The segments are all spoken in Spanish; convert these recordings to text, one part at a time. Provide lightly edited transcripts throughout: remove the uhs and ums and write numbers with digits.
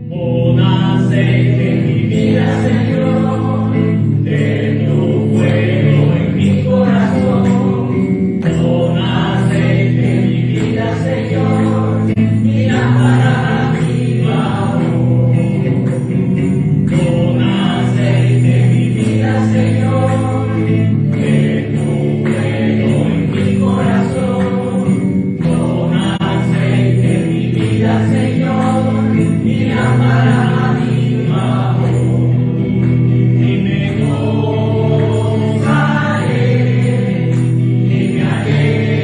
Pon aceite en mi vida, Señor, de tu fuego en mi corazón. Pon aceite en mi vida, Señor, y lámpara a mi labor. Pon aceite en mi vida, Señor, de tu fuego en mi corazón. Pon aceite en mi vida, Señor, y lámpara a mi labor. Y me gozaré, y me alegraré,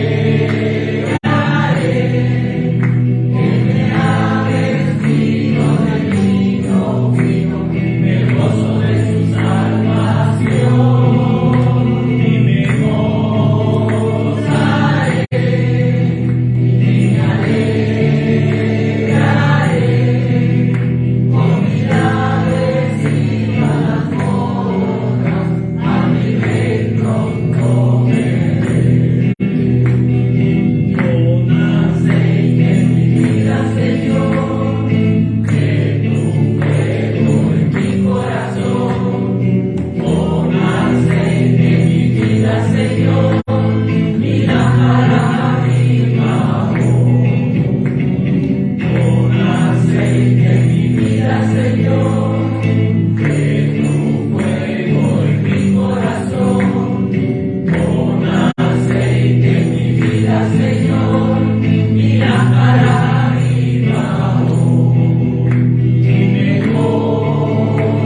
que me ha vestido de lino fino, el gozo de su salvación. Y me gozaré, y me alegraré, con mirada encima las bodas, a mi rey pronto veré. Pon aceite en mi vida, Señor, de tu fuego en mi corazón. Pon aceite en mi vida, Señor, y lámpara a mi labor. Pon aceite en mi vida, Señor, de tu fuego en mi corazón. Pon aceite en mi vida, Señor, y lámpara a mi labor. Y me gozaré,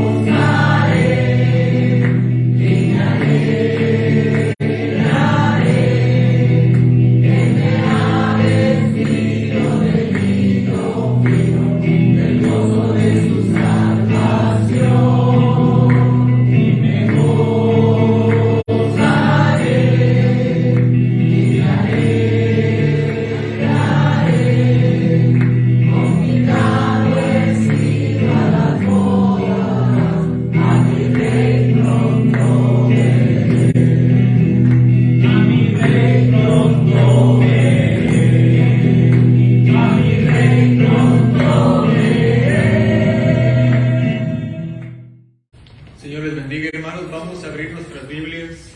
y me alegraré, que me ha vestido de lino fino, el gozo de su salvación. Y me gozaré, y me alegraré, con mi lado encima las bodas, a mi rey pronto veré. A mi rey pronto veré, a mi rey pronto veré. Señor les bendiga, hermanos. Vamos a abrir nuestras Biblias.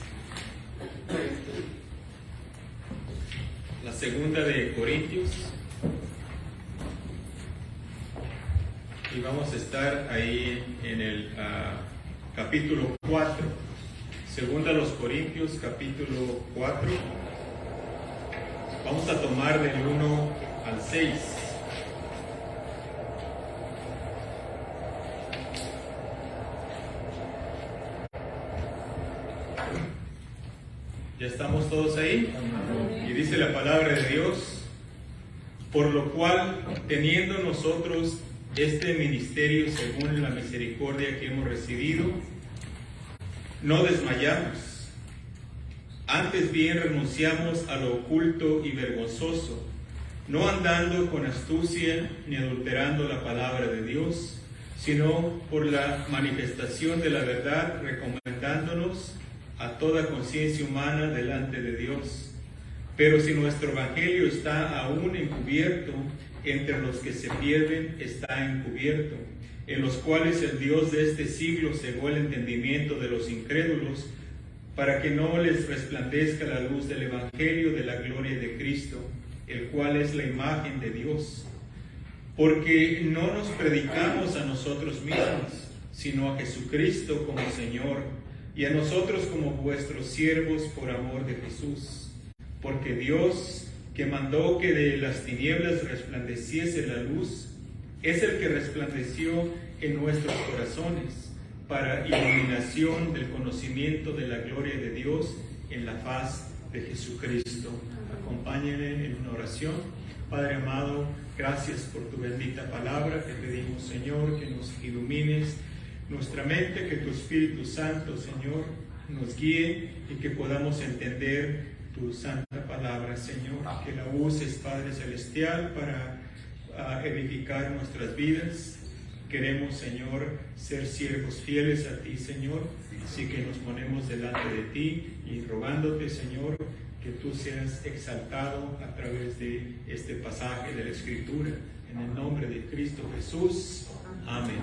La segunda de Corintios. Y vamos a estar ahí en el capítulo 4. Segunda a los Corintios, capítulo 4. Vamos a tomar del 1 al 6. ¿Ya estamos todos ahí? Y dice la palabra de Dios: por lo cual, teniendo nosotros este ministerio según la misericordia que hemos recibido, no desmayamos. Antes bien renunciamos a lo oculto y vergonzoso, no andando con astucia ni adulterando la palabra de Dios, sino por la manifestación de la verdad, recomendándonos a toda conciencia humana delante de Dios. Pero si nuestro evangelio está aún encubierto, entre los que se pierden está encubierto, en los cuales el Dios de este siglo cegó el entendimiento de los incrédulos, para que no les resplandezca la luz del evangelio de la gloria de Cristo, el cual es la imagen de Dios. Porque no nos predicamos a nosotros mismos, sino a Jesucristo como Señor, y a nosotros como vuestros siervos por amor de Jesús. Porque Dios, que mandó que de las tinieblas resplandeciese la luz, es el que resplandeció en nuestros corazones, para iluminación del conocimiento de la gloria de Dios en la faz de Jesucristo. Acompáñenme en una oración. Padre amado, gracias por tu bendita palabra. Te pedimos, Señor, que nos ilumines nuestra mente, que tu Espíritu Santo, Señor, nos guíe y que podamos entender tu santa palabra, Señor. Que la uses, Padre Celestial, para edificar nuestras vidas. Queremos, Señor, ser siervos fieles a ti, Señor. Así que nos ponemos delante de ti y rogándote, Señor, que tú seas exaltado a través de este pasaje de la Escritura. En el nombre de Cristo Jesús. Amén.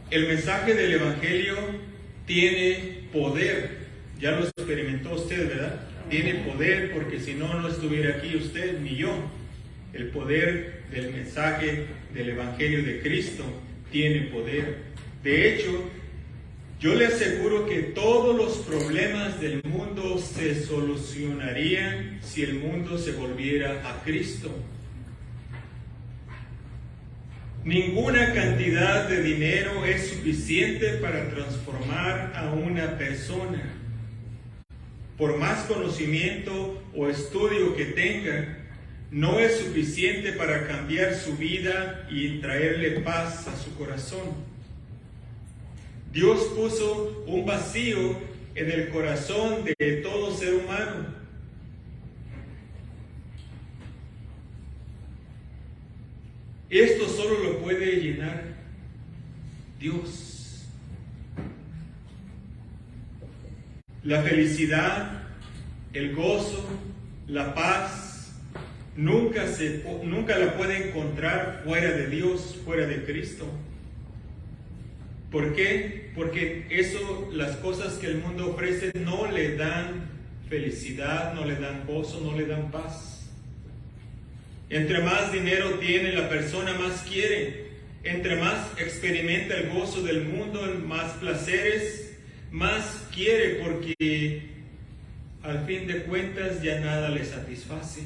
El mensaje del Evangelio tiene poder. Ya lo experimentó usted, ¿verdad? Tiene poder, porque si no, no estuviera aquí usted ni yo. El poder del mensaje del Evangelio de Cristo tiene poder. De hecho, yo le aseguro que todos los problemas del mundo se solucionarían si el mundo se volviera a Cristo. Ninguna cantidad de dinero es suficiente para transformar a una persona. Por más conocimiento o estudio que tenga, no es suficiente para cambiar su vida y traerle paz a su corazón. Dios puso un vacío en el corazón de todo ser humano. Esto solo lo puede llenar Dios. La felicidad, el gozo, la paz, nunca la puede encontrar fuera de Dios, fuera de Cristo. ¿Por qué? Porque las cosas que el mundo ofrece no le dan felicidad, no le dan gozo, no le dan paz. Entre más dinero tiene la persona, más quiere. Entre más experimenta el gozo del mundo, más placeres, más quiere, porque al fin de cuentas ya nada le satisface.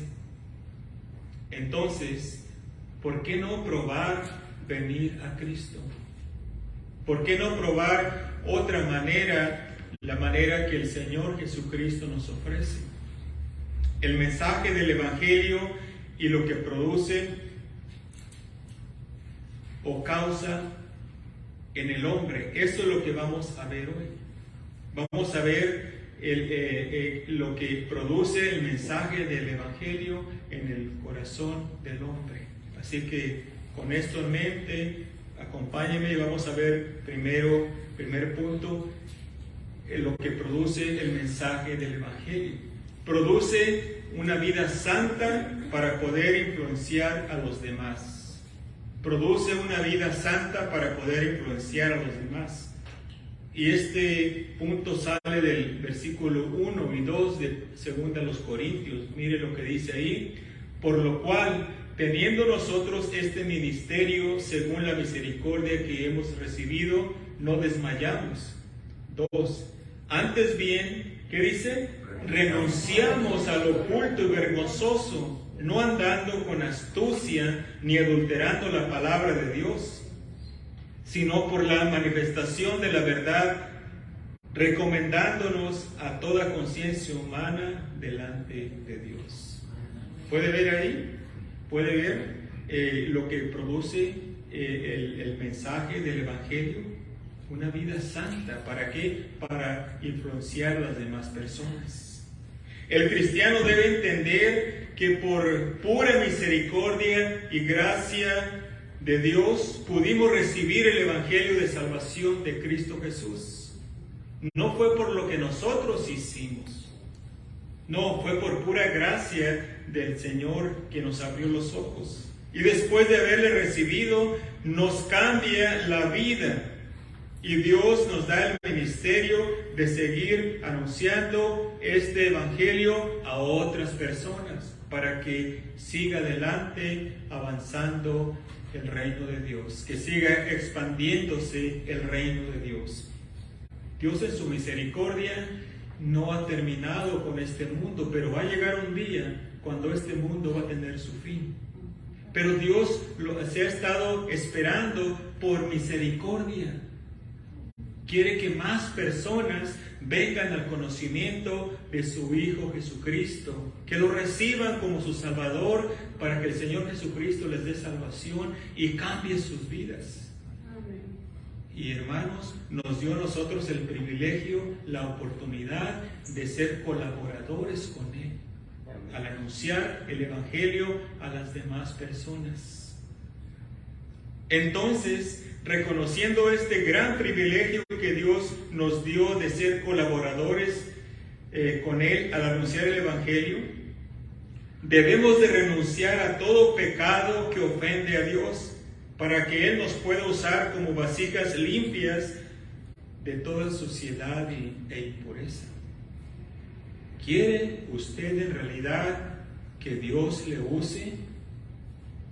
Entonces, ¿por qué no probar venir a Cristo? ¿Por qué no probar otra manera, la manera que el Señor Jesucristo nos ofrece? El mensaje del Evangelio y lo que produce o causa en el hombre. Eso es lo que vamos a ver hoy. Vamos a ver lo que produce el mensaje del Evangelio en el corazón del hombre. Así que con esto en mente, acompáñenme y vamos a ver primer punto, lo que produce el mensaje del Evangelio. Produce una vida santa para poder influenciar a los demás. Produce una vida santa para poder influenciar a los demás. Y este punto sale del versículo 1 y 2 de 2 Corintios. Mire lo que dice ahí. Por lo cual, teniendo nosotros este ministerio según la misericordia que hemos recibido, no desmayamos. 2. Antes bien, ¿qué dice? Renunciamos a lo oculto y vergonzoso, no andando con astucia ni adulterando la palabra de Dios, sino por la manifestación de la verdad, recomendándonos a toda conciencia humana delante de Dios. ¿Puede ver ahí? ¿Puede ver lo que produce el mensaje del Evangelio? Una vida santa. ¿Para qué? Para influenciar a las demás personas. El cristiano debe entender que por pura misericordia y gracia de Dios pudimos recibir el Evangelio de salvación de Cristo Jesús. No fue por lo que nosotros hicimos. No, fue por pura gracia del Señor que nos abrió los ojos. Y después de haberle recibido, nos cambia la vida. Y Dios nos da el ministerio de seguir anunciando este Evangelio a otras personas para que siga adelante avanzando el reino de Dios, que siga expandiéndose el reino de Dios. Dios en su misericordia no ha terminado con este mundo, pero va a llegar un día cuando este mundo va a tener su fin. Pero Dios se ha estado esperando por misericordia. Quiere que más personas vengan al conocimiento de su Hijo Jesucristo, que lo reciban como su Salvador, para que el Señor Jesucristo les dé salvación y cambie sus vidas. Amén. Y hermanos, nos dio a nosotros el privilegio, la oportunidad de ser colaboradores con Él, al anunciar el Evangelio a las demás personas. Entonces, reconociendo este gran privilegio que Dios nos dio de ser colaboradores con Él al anunciar el Evangelio, debemos de renunciar a todo pecado que ofende a Dios para que Él nos pueda usar como vasijas limpias de toda suciedad e impureza. ¿Quiere usted en realidad que Dios le use?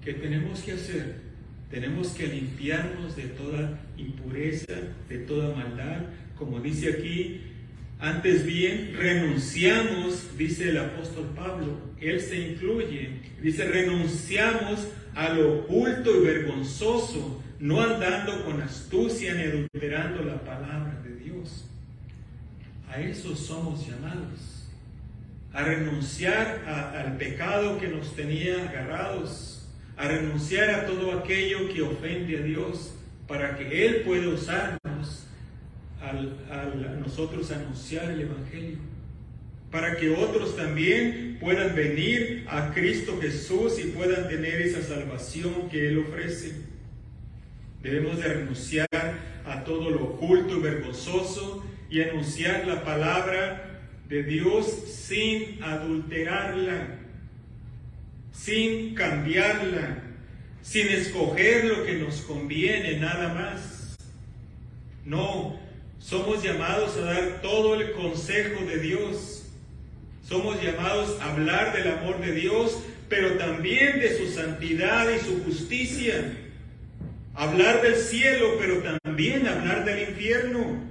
¿Qué tenemos que hacer? Tenemos que limpiarnos de toda impureza, de toda maldad. Como dice aquí, antes bien, renunciamos, dice el apóstol Pablo, él se incluye, dice, renunciamos a lo oculto y vergonzoso, no andando con astucia ni adulterando la palabra de Dios. A eso somos llamados, a renunciar al pecado que nos tenía agarrados, a renunciar a todo aquello que ofende a Dios, para que Él pueda usarnos al nosotros anunciar el Evangelio, para que otros también puedan venir a Cristo Jesús y puedan tener esa salvación que Él ofrece. Debemos de renunciar a todo lo oculto y vergonzoso y anunciar la palabra de Dios sin adulterarla, sin cambiarla, sin escoger lo que nos conviene nada más. No, somos llamados a dar todo el consejo de Dios. Somos llamados a hablar del amor de Dios, pero también de su santidad y su justicia. Hablar del cielo, pero también hablar del infierno.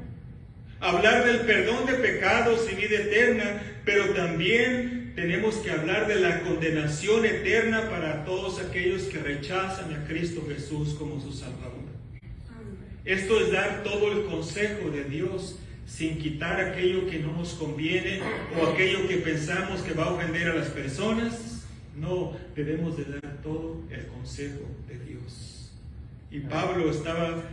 Hablar del perdón de pecados y vida eterna, pero también tenemos que hablar de la condenación eterna para todos aquellos que rechazan a Cristo Jesús como su Salvador. Esto es dar todo el consejo de Dios sin quitar aquello que no nos conviene o aquello que pensamos que va a ofender a las personas. No, debemos de dar todo el consejo de Dios. Y Pablo estaba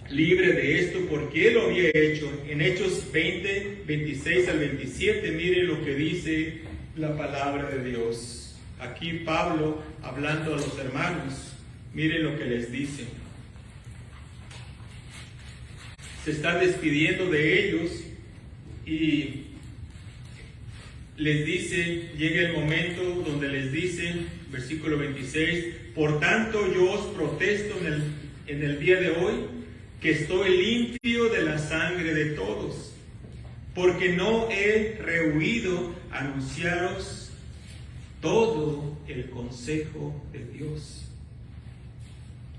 libre de esto porque él lo había hecho. En Hechos 20, 26 al 27, mire lo que dice la palabra de Dios. Aquí Pablo, hablando a los hermanos, mire lo que les dice. Se está despidiendo de ellos y les dice, llega el momento donde les dice, versículo 26, por tanto yo os protesto en el día de hoy, que estoy limpio de la sangre de todos, porque no he rehuido anunciaros todo el consejo de Dios.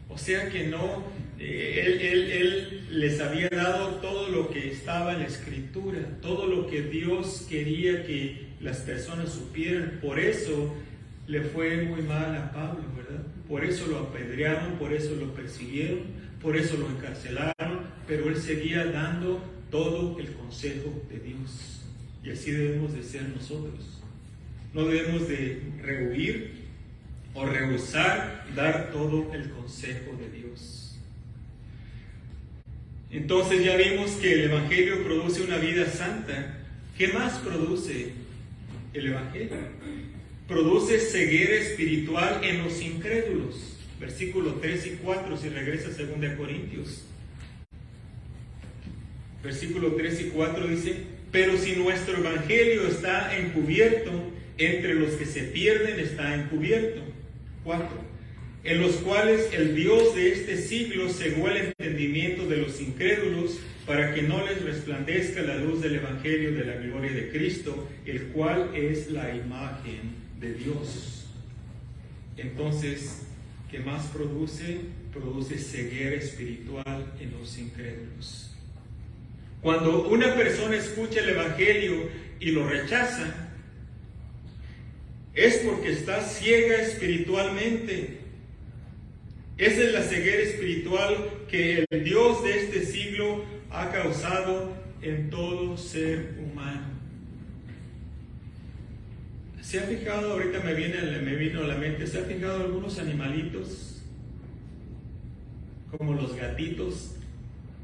O sea que no, él les había dado todo lo que estaba en la Escritura, todo lo que Dios quería que las personas supieran. Por eso le fue muy mal a Pablo, ¿verdad? Por eso lo apedrearon, por eso lo persiguieron, por eso lo encarcelaron, pero él seguía dando todo el consejo de Dios. Y así debemos de ser nosotros. No debemos de rehuir o rehusar dar todo el consejo de Dios. Entonces ya vimos que el Evangelio produce una vida santa. ¿Qué más produce el Evangelio? Produce ceguera espiritual en los incrédulos. Versículos 3 y 4, si regresa a 2 Corintios. Versículo 3 y 4 dice, pero si nuestro Evangelio está encubierto, entre los que se pierden está encubierto. 4. En los cuales el Dios de este siglo cegó el entendimiento de los incrédulos para que no les resplandezca la luz del Evangelio de la gloria de Cristo, el cual es la imagen de Dios. Entonces, ¿qué más produce? Produce ceguera espiritual en los incrédulos. Cuando una persona escucha el Evangelio y lo rechaza, es porque está ciega espiritualmente. Esa es la ceguera espiritual que el Dios de este siglo ha causado en todo ser humano. ¿Se ha fijado? Ahorita me vino a la mente, ¿se ha fijado algunos animalitos? Como los gatitos.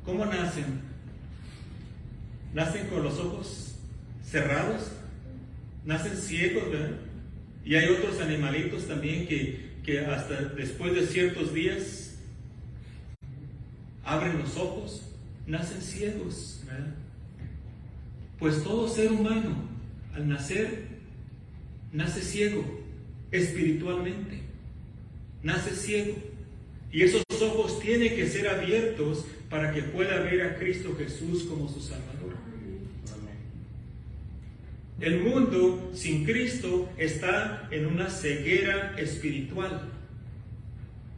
¿Cómo nacen? ¿Nacen con los ojos cerrados? ¿Nacen ciegos, verdad? Y hay otros animalitos también que que hasta después de ciertos días abren los ojos, nacen ciegos, ¿verdad? Pues todo ser humano al nacer nace ciego espiritualmente, nace ciego, y esos ojos tienen que ser abiertos para que pueda ver a Cristo Jesús como su Salvador. El mundo sin Cristo está en una ceguera espiritual.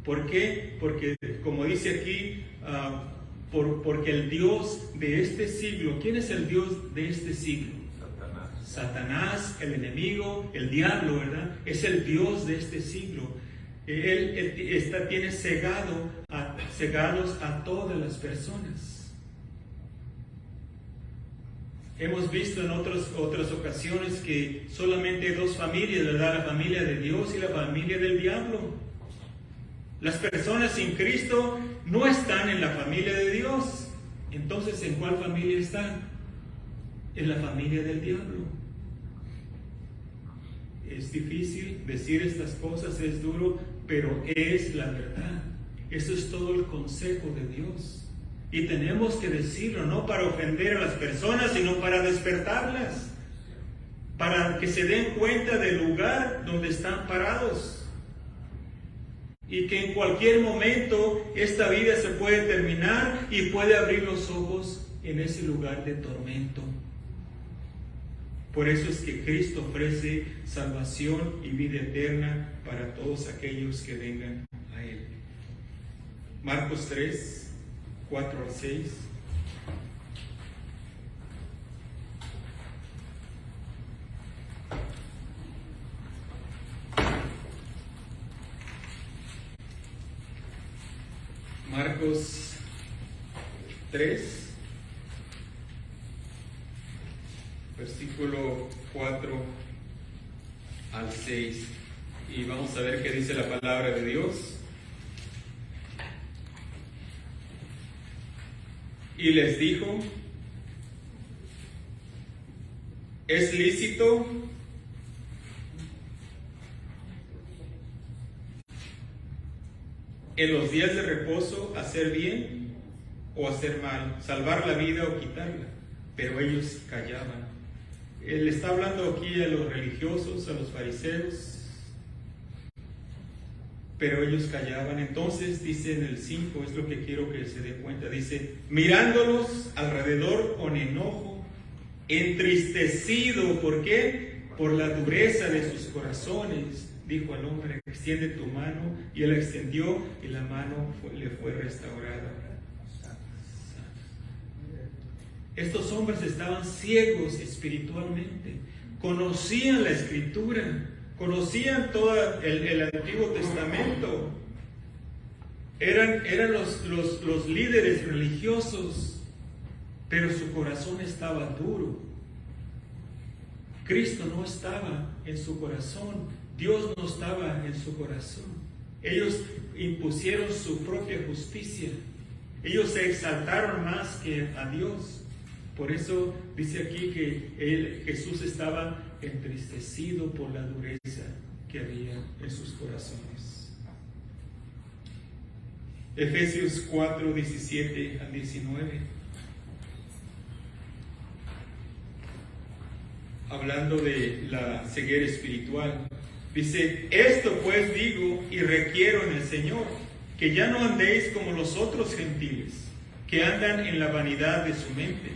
¿Por qué? Porque, como dice aquí, porque el Dios de este siglo, ¿quién es el Dios de este siglo? Satanás, el enemigo, el diablo, ¿verdad? Es el Dios de este siglo. Él tiene cegados a todas las personas. Hemos visto en otras ocasiones que solamente hay dos familias, ¿verdad? La familia de Dios y la familia del diablo. Las personas sin Cristo no están en la familia de Dios. Entonces, ¿en cuál familia están? En la familia del diablo. Es difícil decir estas cosas, es duro, pero es la verdad. Eso es todo el consejo de Dios. Y tenemos que decirlo, no para ofender a las personas, sino para despertarlas, para que se den cuenta del lugar donde están parados. Y que en cualquier momento esta vida se puede terminar y puede abrir los ojos en ese lugar de tormento. Por eso es que Cristo ofrece salvación y vida eterna para todos aquellos que vengan a Él. Marcos 3, 4 al 6. Marcos 3, versículo 4 al 6. Y vamos a ver qué dice la palabra de Dios. Y les dijo: ¿es lícito en los días de reposo hacer bien o hacer mal, salvar la vida o quitarla? Pero ellos callaban. Él está hablando aquí a los religiosos, a los fariseos, pero ellos callaban. Entonces dice en el 5, es lo que quiero que se dé cuenta, dice: mirándolos alrededor con enojo, entristecido, ¿por qué? Por la dureza de sus corazones, dijo al hombre: extiende tu mano. Y él la extendió y la mano le fue restaurada. Estos hombres estaban ciegos espiritualmente, conocían la Escritura, conocían todo el Antiguo Testamento, eran los líderes religiosos, pero su corazón estaba duro. Cristo no estaba en su corazón, Dios no estaba en su corazón. Ellos impusieron su propia justicia, ellos se exaltaron más que a Dios. Por eso dice aquí que Jesús estaba entristecido por la dureza que había en sus corazones. Efesios 4, 17 al 19. Hablando de la ceguera espiritual, dice: esto pues digo y requiero en el Señor, que ya no andéis como los otros gentiles, que andan en la vanidad de su mente,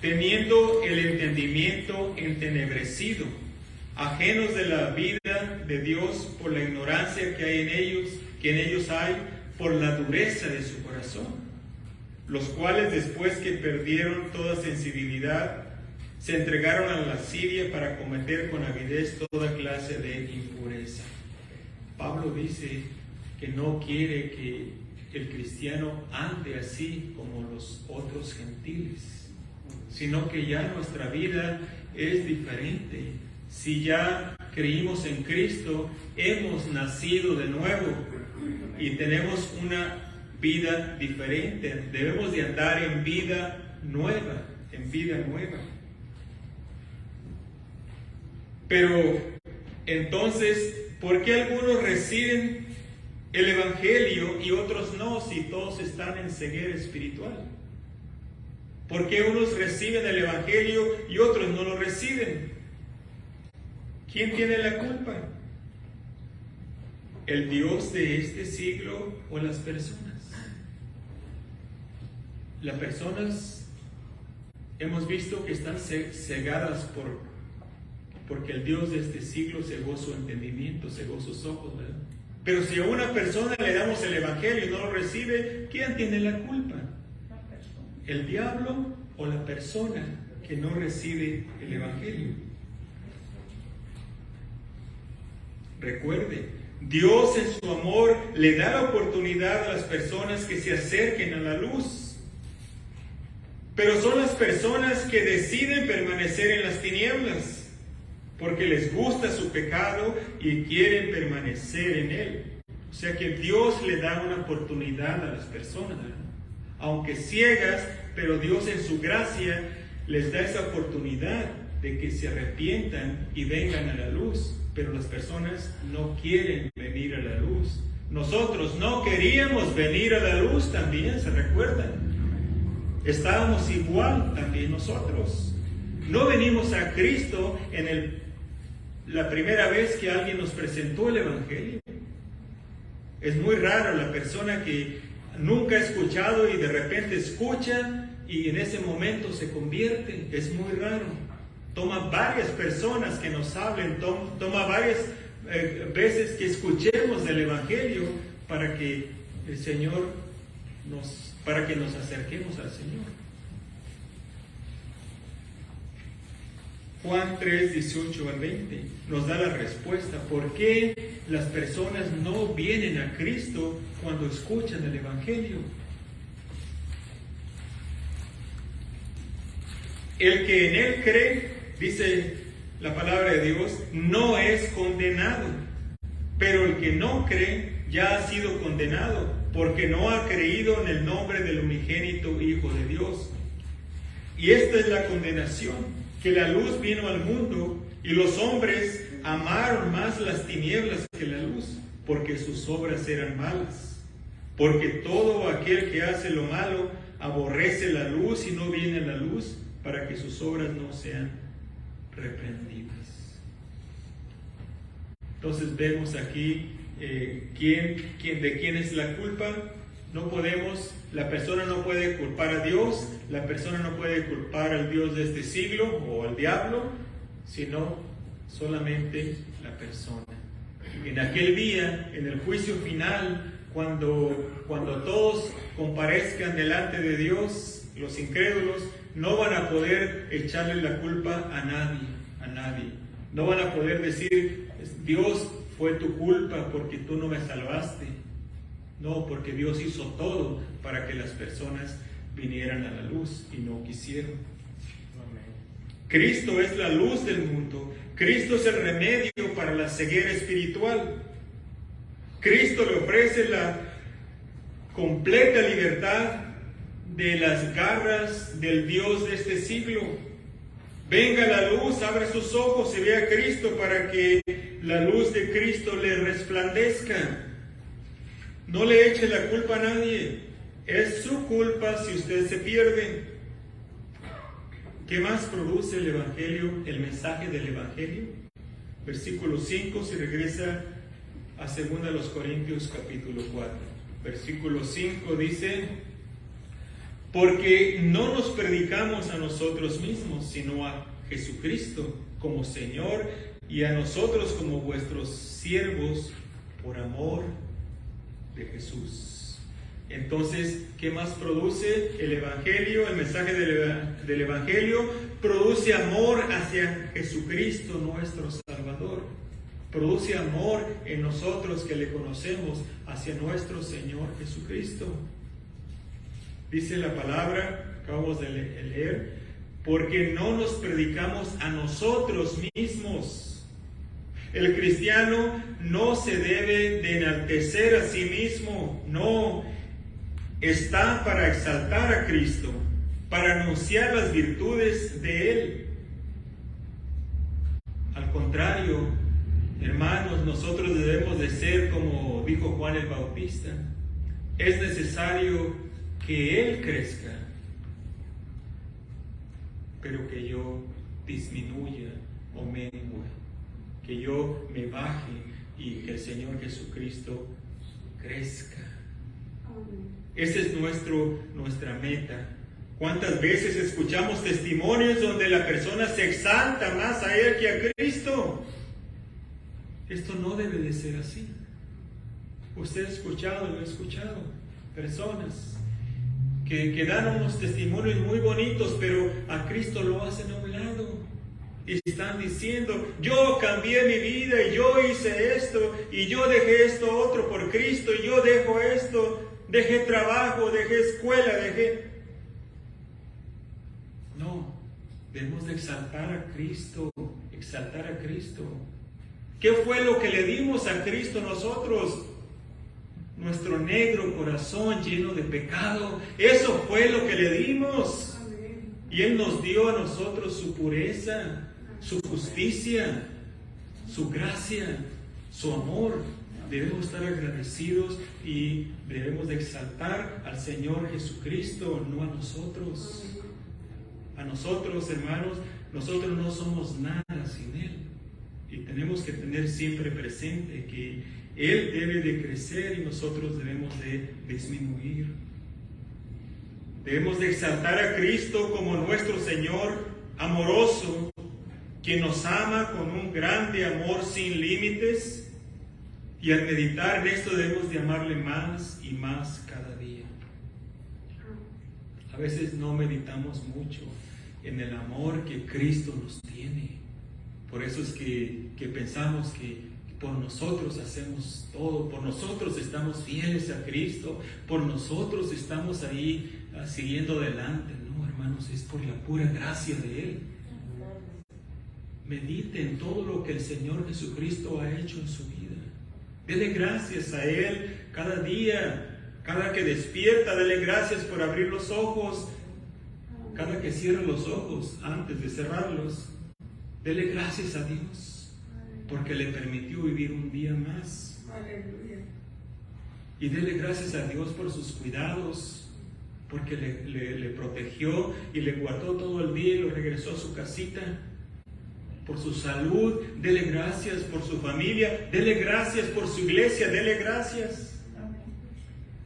teniendo el entendimiento entenebrecido, ajenos de la vida de Dios por la ignorancia que hay en ellos hay, por la dureza de su corazón, los cuales después que perdieron toda sensibilidad, se entregaron a la lascivia para cometer con avidez toda clase de impureza. Pablo dice que no quiere que el cristiano ande así como los otros gentiles, sino que ya nuestra vida es diferente. Si ya creímos en Cristo, hemos nacido de nuevo y tenemos una vida diferente. Debemos de andar en vida nueva, en vida nueva. Pero entonces ¿por qué algunos reciben el Evangelio y otros no, si todos están en ceguera espiritual? ¿Por qué unos reciben el Evangelio y otros no lo reciben? ¿Quién tiene la culpa? ¿El Dios de este siglo o las personas? Las personas hemos visto que están cegadas porque el Dios de este siglo cegó su entendimiento, cegó sus ojos, ¿verdad? Pero si a una persona le damos el Evangelio y no lo recibe, ¿quién tiene la culpa? ¿El diablo o la persona que no recibe el Evangelio? Recuerde, Dios en su amor le da la oportunidad a las personas que se acerquen a la luz. Pero son las personas que deciden permanecer en las tinieblas, porque les gusta su pecado y quieren permanecer en él. O sea que Dios le da una oportunidad a las personas, ¿verdad? Aunque ciegas, pero Dios en su gracia les da esa oportunidad de que se arrepientan y vengan a la luz. Pero las personas no quieren venir a la luz. Nosotros no queríamos venir a la luz también, ¿se recuerdan? Estábamos igual también nosotros. No venimos a Cristo la primera vez que alguien nos presentó el Evangelio. Es muy raro la persona que nunca ha escuchado y de repente escucha y en ese momento se convierte. Es muy raro. Toma varias personas que nos hablen, toma varias veces que escuchemos del Evangelio para que el Señor para que nos acerquemos al Señor. Juan 3, 18 al 20 nos da la respuesta. ¿Por qué las personas no vienen a Cristo cuando escuchan el Evangelio? El que en Él cree, dice la palabra de Dios, no es condenado. Pero el que no cree ya ha sido condenado, porque no ha creído en el nombre del unigénito Hijo de Dios. Y esta es la condenación, que la luz vino al mundo y los hombres amaron más las tinieblas que la luz, porque sus obras eran malas. Porque todo aquel que hace lo malo aborrece la luz y no viene a la luz, para que sus obras no sean reprendidas. Entonces vemos aquí de quién es la culpa. No podemos, la persona no puede culpar a Dios, la persona no puede culpar al Dios de este siglo o al diablo, sino solamente la persona. En aquel día, en el juicio final, cuando todos comparezcan delante de Dios, los incrédulos no van a poder echarle la culpa a nadie. No van a poder decir, Dios, fue tu culpa porque tú no me salvaste. No, porque Dios hizo todo para que las personas vinieran a la luz y no quisieron. Cristo es la luz del mundo. Cristo es el remedio para la ceguera espiritual. Cristo le ofrece la completa libertad de las garras del Dios de este siglo. Venga la luz, abra sus ojos y vea a Cristo para que la luz de Cristo le resplandezca. No le eche la culpa a nadie. Es su culpa si usted se pierde. ¿Qué más produce el Evangelio, el mensaje del Evangelio? Versículo 5, si regresa a 2 Corintios capítulo 4. Versículo 5 dice: porque no nos predicamos a nosotros mismos, sino a Jesucristo como Señor, y a nosotros como vuestros siervos por amor de Jesús. Entonces, ¿qué más produce el Evangelio? El mensaje del Evangelio produce amor hacia Jesucristo, nuestro Salvador. Produce amor en nosotros que le conocemos hacia nuestro Señor Jesucristo. Dice la palabra, acabamos de leer, porque no nos predicamos a nosotros mismos. El cristiano no se debe de enaltecer a sí mismo, no. Está para exaltar a Cristo, para anunciar las virtudes de Él. Al contrario, Hermanos, nosotros debemos de ser como dijo Juan el Bautista. Es necesario que Él crezca, pero que yo disminuya o mengue, que yo me baje y que el Señor Jesucristo crezca. Esa es nuestra meta. ¿Cuántas veces escuchamos testimonios donde la persona se exalta más a Él que a Cristo? Esto no debe de ser así. Usted ha escuchado, lo he escuchado, personas que dan unos testimonios muy bonitos, pero a Cristo lo hacen a un lado. Y están diciendo, yo cambié mi vida y yo hice esto y yo dejé esto otro por Cristo y yo dejo esto, dejé trabajo, dejé escuela, No, debemos de exaltar a Cristo, exaltar a Cristo. ¿Qué fue lo que le dimos a Cristo nosotros? Nuestro negro corazón lleno de pecado. Eso fue lo que le dimos. Y Él nos dio a nosotros su pureza, su justicia, su gracia, su amor. Debemos estar agradecidos y debemos de exaltar al Señor Jesucristo, no a nosotros. A nosotros, hermanos, nosotros no somos nada sin Él. Y tenemos que tener siempre presente que Él debe de crecer y nosotros debemos de disminuir. Debemos de exaltar a Cristo como nuestro Señor amoroso, que nos ama con un grande amor sin límites. Y al meditar en esto debemos de amarle más y más cada día. A veces no meditamos mucho en el amor que Cristo nos tiene. Por eso es que pensamos que por nosotros hacemos todo, por nosotros estamos fieles a Cristo, por nosotros estamos ahí siguiendo adelante. No, hermanos, es por la pura gracia de Él. Medite en todo lo que el Señor Jesucristo ha hecho en su vida. Dele gracias a Él cada día, cada que despierta, dele gracias por abrir los ojos, cada que cierra los ojos antes de cerrarlos. Dele gracias a Dios porque le permitió vivir un día más. Aleluya. Y dele gracias a Dios por sus cuidados, porque le protegió y le guardó todo el día y lo regresó a su casita. Por su salud, dele gracias. Por su familia, dele gracias. Por su iglesia, dele gracias.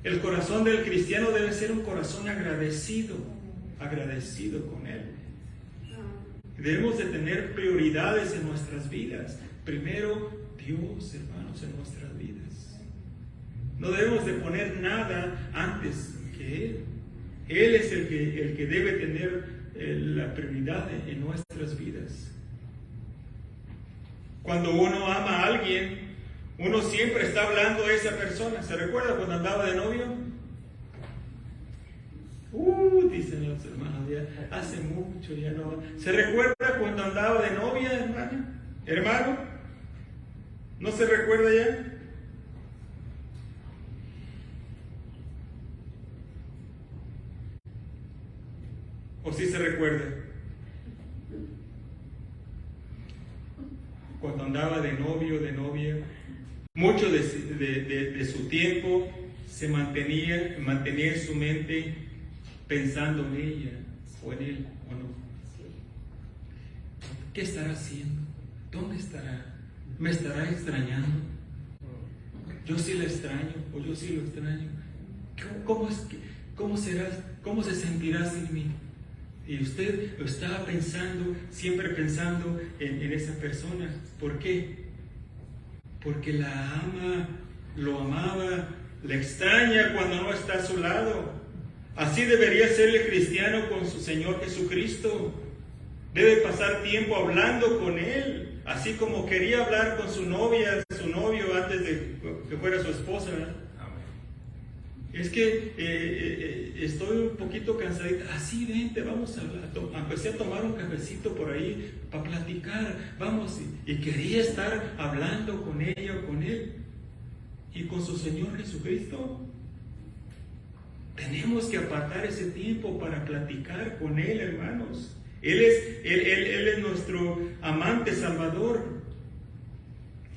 El corazón del cristiano debe ser un corazón agradecido con Él. Debemos de tener prioridades en nuestras vidas. Primero, Dios, hermanos, en nuestras vidas. No debemos de poner nada antes que Él. Él es el que debe tener la prioridad en nuestras vidas. Cuando uno ama a alguien, uno siempre está hablando de esa persona. ¿Se recuerda cuando andaba de novio? Dicen los hermanos, ya hace mucho, ya no. ¿Se recuerda cuando andaba de novia, hermana? ¿Hermano? ¿No se recuerda ya? ¿O sí se recuerda? Cuando andaba de novio, de novia, mucho de su tiempo se mantenía en su mente pensando en ella o en él o no. ¿Qué estará haciendo? ¿Dónde estará? ¿Me estará extrañando? ¿Yo sí la extraño o yo sí lo extraño? ¿Cómo se sentirá sin mí? Y usted lo estaba pensando, siempre pensando en esa persona. ¿Por qué? Porque la ama, lo amaba, la extraña cuando no está a su lado. Así debería ser el cristiano con su Señor Jesucristo. Debe pasar tiempo hablando con Él, así como quería hablar con su novia, su novio antes de que fuera su esposa, ¿verdad? Es que estoy un poquito cansadita. Así, vente, vamos a hablar. Empecé a tomar un cafecito por ahí para platicar. Vamos, y quería estar hablando con ella o con él y con su Señor Jesucristo. Tenemos que apartar ese tiempo para platicar con Él, hermanos. Él es nuestro amante Salvador.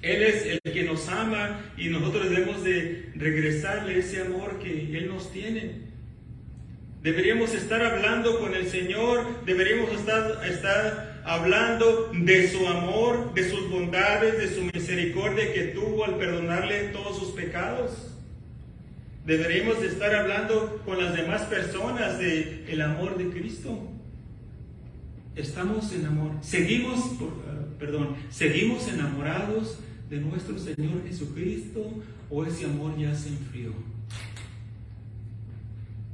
Él es el que nos ama y nosotros debemos de regresarle ese amor que Él nos tiene. Deberíamos estar hablando con el Señor, deberíamos estar hablando de su amor, de sus bondades, de su misericordia que tuvo al perdonarle todos sus pecados. Deberíamos de estar hablando con las demás personas del amor de Cristo. Estamos en amor. Seguimos enamorados de nuestro Señor Jesucristo, o ese amor ya se enfrió.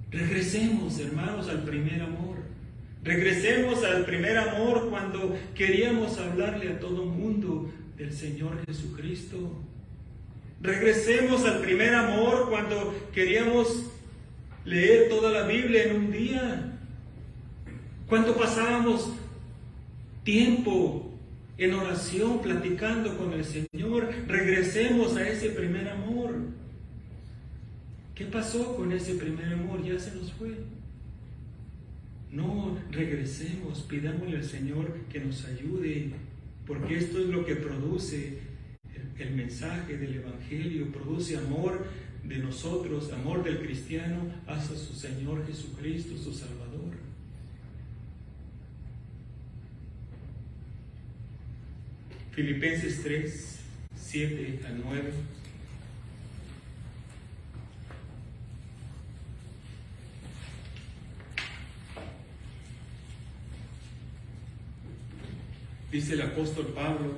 Regresemos, hermanos, al primer amor. Regresemos al primer amor cuando queríamos hablarle a todo mundo del Señor Jesucristo. Regresemos al primer amor cuando queríamos leer toda la Biblia en un día. Cuando pasábamos tiempo en oración, platicando con el Señor. Regresemos a ese primer amor. ¿Qué pasó con ese primer amor? Ya se nos fue. No, regresemos, pidámosle al Señor que nos ayude, porque esto es lo que produce el mensaje del Evangelio, produce amor de nosotros, amor del cristiano hacia su Señor Jesucristo, su Salvador. Filipenses 3, 7 a 9. Dice el apóstol Pablo,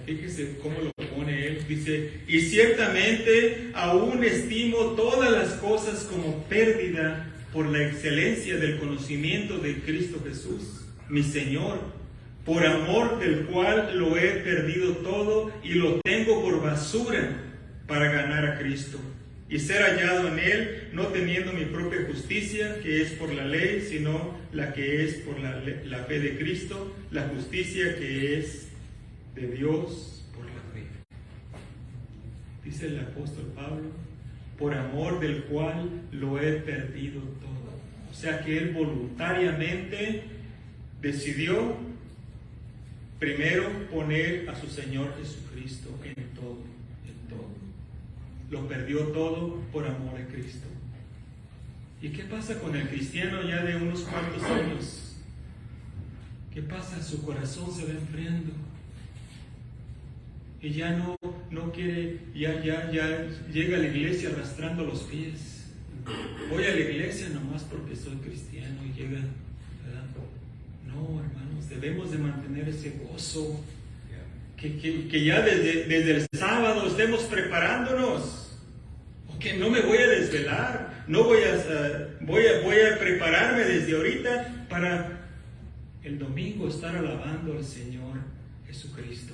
fíjese cómo lo pone él, dice: y ciertamente aún estimo todas las cosas como pérdida por la excelencia del conocimiento de Cristo Jesús, mi Señor, por amor del cual lo he perdido todo y lo tengo por basura para ganar a Cristo y ser hallado en Él, no teniendo mi propia justicia, que es por la ley, sino la que es por la fe de Cristo, la justicia que es de Dios por la fe. Dice el apóstol Pablo, por amor del cual lo he perdido todo. O sea que Él voluntariamente decidió primero poner a su Señor Jesucristo en todo, en todo. Lo perdió todo por amor a Cristo. ¿Y qué pasa con el cristiano ya de unos cuantos años? ¿Qué pasa? Su corazón se va enfriando. Y ya no quiere, ya llega a la iglesia arrastrando los pies. Voy a la iglesia nomás porque soy cristiano y llega, ¿verdad? No, hermanos, debemos de mantener ese gozo. Que ya desde el sábado estemos preparándonos. Que no me voy a desvelar, no voy a prepararme desde ahorita para el domingo estar alabando al Señor Jesucristo.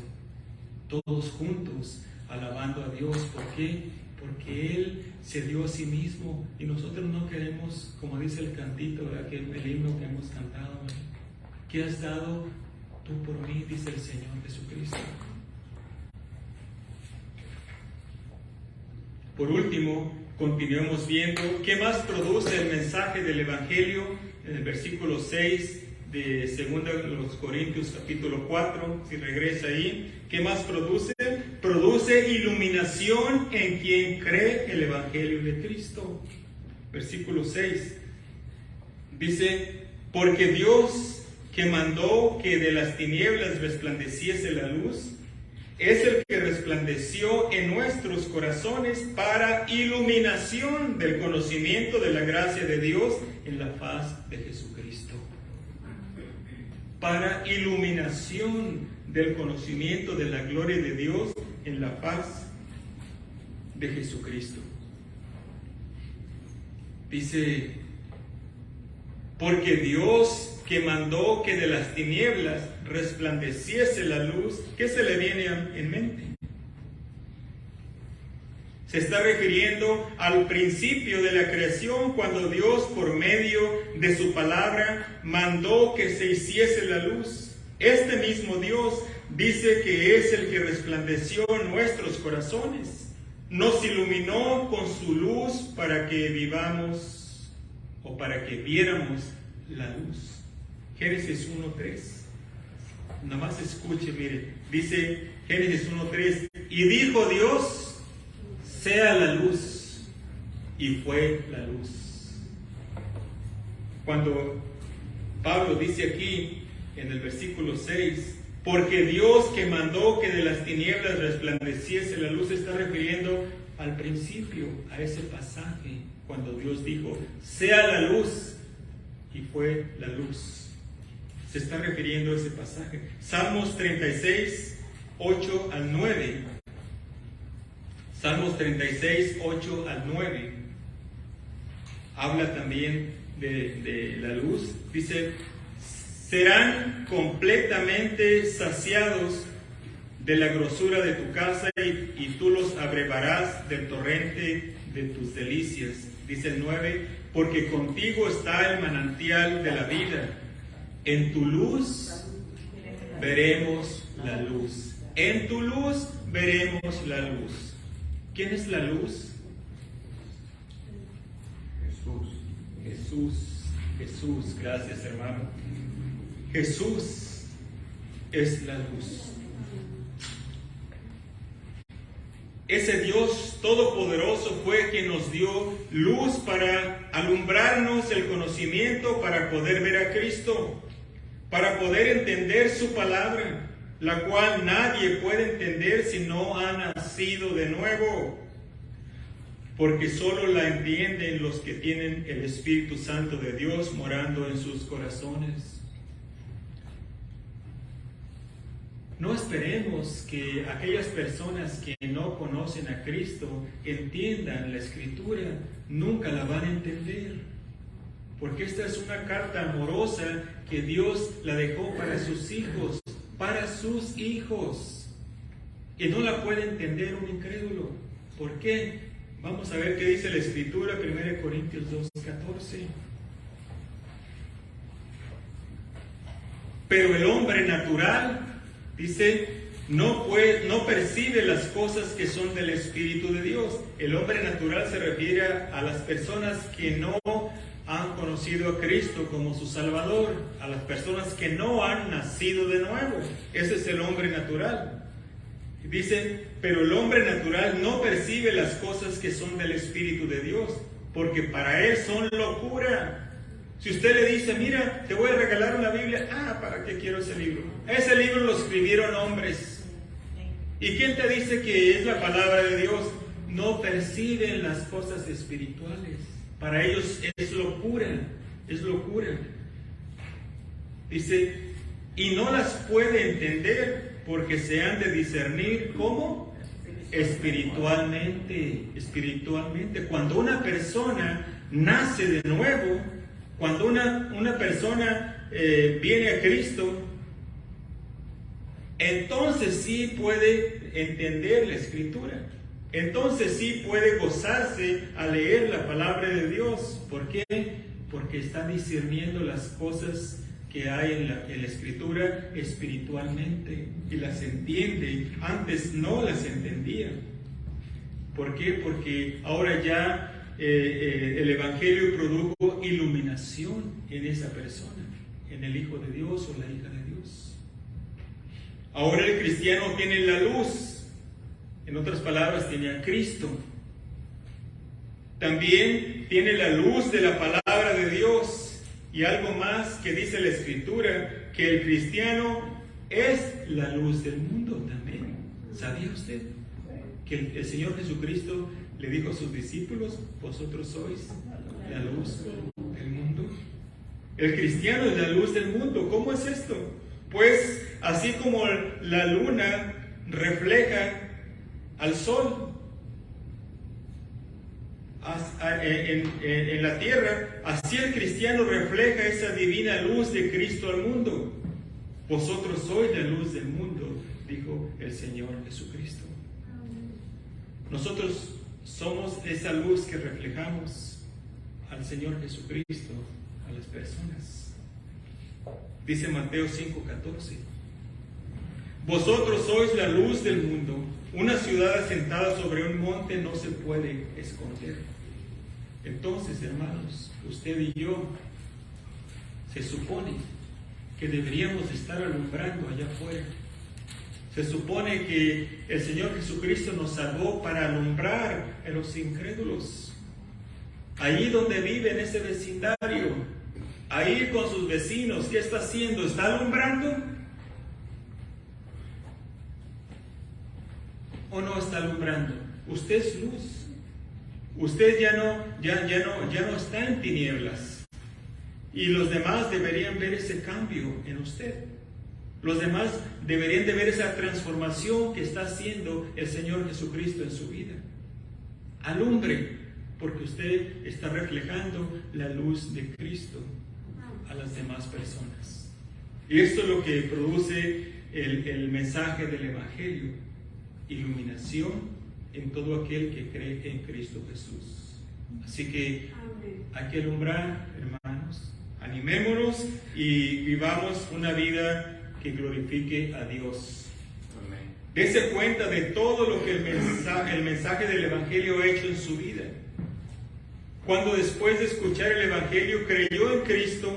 Todos juntos alabando a Dios. ¿Por qué? Porque Él se dio a sí mismo y nosotros no queremos, como dice el cantito, el himno que hemos cantado, ¿qué has dado tú por mí? Dice el Señor Jesucristo. Por último, continuemos viendo qué más produce el mensaje del Evangelio en el versículo 6 de 2 Corintios capítulo 4, si regresa ahí. ¿Qué más produce? Produce iluminación en quien cree el Evangelio de Cristo. Versículo 6 dice: porque Dios, que mandó que de las tinieblas resplandeciese la luz, es el que resplandeció en nuestros corazones para iluminación del conocimiento de la gracia de Dios en la faz de Jesucristo. Para iluminación del conocimiento de la gloria de Dios en la faz de Jesucristo. Dice: porque Dios, que mandó que de las tinieblas resplandeciese la luz. ¿Qué se le viene en mente? Se está refiriendo al principio de la creación, cuando Dios, por medio de su palabra, mandó que se hiciese la luz. Este mismo Dios dice que es el que resplandeció en nuestros corazones. Nos iluminó con su luz para que vivamos o para que viéramos la luz. Génesis 1:3. Nada más escuche, mire. Dice Génesis 1:3: y dijo Dios, sea la luz, y fue la luz. Cuando Pablo dice aquí en el versículo 6, porque Dios que mandó que de las tinieblas resplandeciese la luz, se está refiriendo al principio, a ese pasaje, cuando Dios dijo, sea la luz, y fue la luz. Se está refiriendo a ese pasaje. Salmos 36, 8 al 9. Salmos 36, 8 al 9. Habla también de la luz. Dice, serán completamente saciados de la grosura de tu casa y tú los abrevarás del torrente de tus delicias. Dice el 9, porque contigo está el manantial de la vida. En tu luz veremos la luz. En tu luz veremos la luz. ¿Quién es la luz? Jesús, gracias hermano. Jesús es la luz. Ese Dios todopoderoso fue quien nos dio luz para alumbrarnos el conocimiento, para poder ver a Cristo, para poder entender su palabra, la cual nadie puede entender si no ha nacido de nuevo, porque solo la entienden los que tienen el Espíritu Santo de Dios morando en sus corazones. No esperemos que aquellas personas que no conocen a Cristo entiendan la Escritura, nunca la van a entender, porque esta es una carta amorosa que Dios la dejó para sus hijos, y no la puede entender un incrédulo. ¿Por qué? Vamos a ver qué dice la Escritura, 1 Corintios 2:14. Pero el hombre natural, dice, no percibe las cosas que son del Espíritu de Dios. El hombre natural se refiere a las personas que no han conocido a Cristo como su Salvador, a las personas que no han nacido de nuevo. Ese es el hombre natural. Dice, pero el hombre natural no percibe las cosas que son del Espíritu de Dios, porque para él son locura. Si usted le dice, mira, te voy a regalar una Biblia, ¿para qué quiero ese libro? Ese libro lo escribieron hombres. ¿Y quién te dice que es la palabra de Dios? No perciben las cosas espirituales. Para ellos es locura, es locura. Dice, y no las puede entender porque se han de discernir, ¿cómo? Espiritualmente. Cuando una persona nace de nuevo, cuando una persona viene a Cristo, entonces sí puede entender la Escritura. Entonces sí puede gozarse a leer la palabra de Dios. ¿Por qué? Porque está discerniendo las cosas que hay en la Escritura espiritualmente y las entiende. Antes no las entendía. ¿Por qué? Porque ahora ya el Evangelio produjo iluminación en esa persona, en el Hijo de Dios o la hija de Dios. Ahora el cristiano tiene la luz. En otras palabras, tiene a Cristo. También tiene la luz de la palabra de Dios. Y algo más que dice la Escritura, que el cristiano es la luz del mundo también. ¿Sabía usted que el Señor Jesucristo le dijo a sus discípulos, vosotros sois la luz del mundo? El cristiano es la luz del mundo. ¿Cómo es esto? Pues así como la luna refleja al sol en la tierra, así el cristiano refleja esa divina luz de Cristo al mundo. Vosotros sois la luz del mundo, dijo el Señor Jesucristo. Nosotros somos esa luz que reflejamos al Señor Jesucristo a las personas. Dice Mateo 5:14. Vosotros sois la luz del mundo. Una ciudad asentada sobre un monte no se puede esconder. Entonces, hermanos, usted y yo, se supone que deberíamos estar alumbrando allá afuera. Se supone que el Señor Jesucristo nos salvó para alumbrar a los incrédulos. Ahí donde vive, en ese vecindario, ahí con sus vecinos, ¿qué está haciendo? ¿Está alumbrando? ¿O no está alumbrando? Usted es luz. Usted ya no está en tinieblas. Y los demás deberían ver ese cambio en usted. Los demás deberían de ver esa transformación que está haciendo el Señor Jesucristo en su vida. Alumbre, porque usted está reflejando la luz de Cristo a las demás personas. Y esto es lo que produce el mensaje del Evangelio: iluminación en todo aquel que cree en Cristo Jesús. Así que hay que alumbrar, hermanos. Animémonos y vivamos una vida que glorifique a Dios. Amén. Dese cuenta de todo lo que el mensaje del Evangelio ha hecho en su vida. Cuando después de escuchar el Evangelio creyó en Cristo,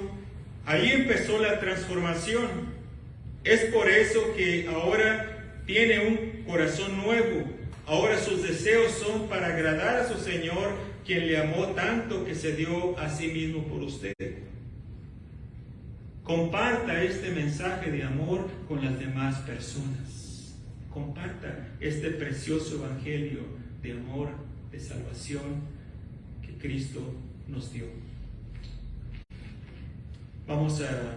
ahí empezó la transformación. Es por eso que ahora tiene un corazón nuevo. Ahora sus deseos son para agradar a su Señor, quien le amó tanto que se dio a sí mismo por usted. Comparta este mensaje de amor con las demás personas. Comparta este precioso evangelio de amor, de salvación que Cristo nos dio. Vamos a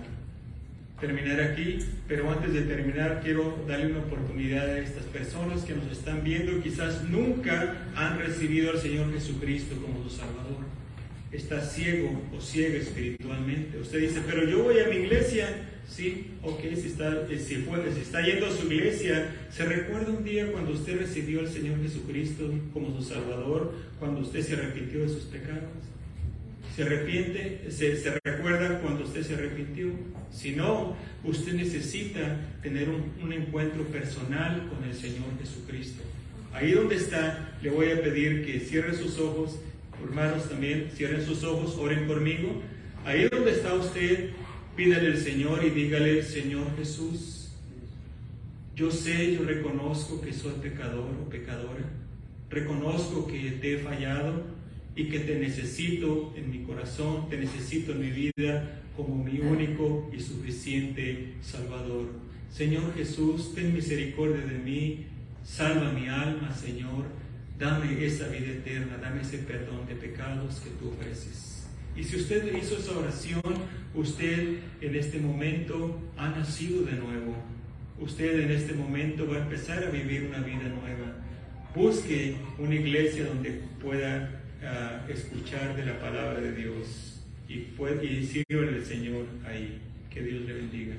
terminar aquí, pero antes de terminar quiero darle una oportunidad a estas personas que nos están viendo y quizás nunca han recibido al Señor Jesucristo como su Salvador. Está ciego o ciega espiritualmente. Usted dice, pero yo voy a mi iglesia. Sí, ok, si está yendo a su iglesia, ¿se recuerda un día cuando usted recibió al Señor Jesucristo como su Salvador? Cuando usted se arrepintió de sus pecados. ¿Se arrepiente? ¿Se recuerda cuando usted se arrepintió? Si no, usted necesita tener un encuentro personal con el Señor Jesucristo. Ahí donde está, le voy a pedir que cierre sus ojos. Hermanos, también cierren sus ojos, oren conmigo. Ahí donde está usted, pídale al Señor y dígale: Señor Jesús, yo reconozco que soy pecador o pecadora. Reconozco que te he fallado y que te necesito en mi corazón, te necesito en mi vida como mi único y suficiente Salvador. Señor Jesús, ten misericordia de mí, salva mi alma, Señor. Dame esa vida eterna, dame ese perdón de pecados que tú ofreces. Y si usted hizo esa oración, usted en este momento ha nacido de nuevo. Usted en este momento va a empezar a vivir una vida nueva. Busque una iglesia donde pueda escuchar de la palabra de Dios y sirva al Señor ahí. Que Dios le bendiga.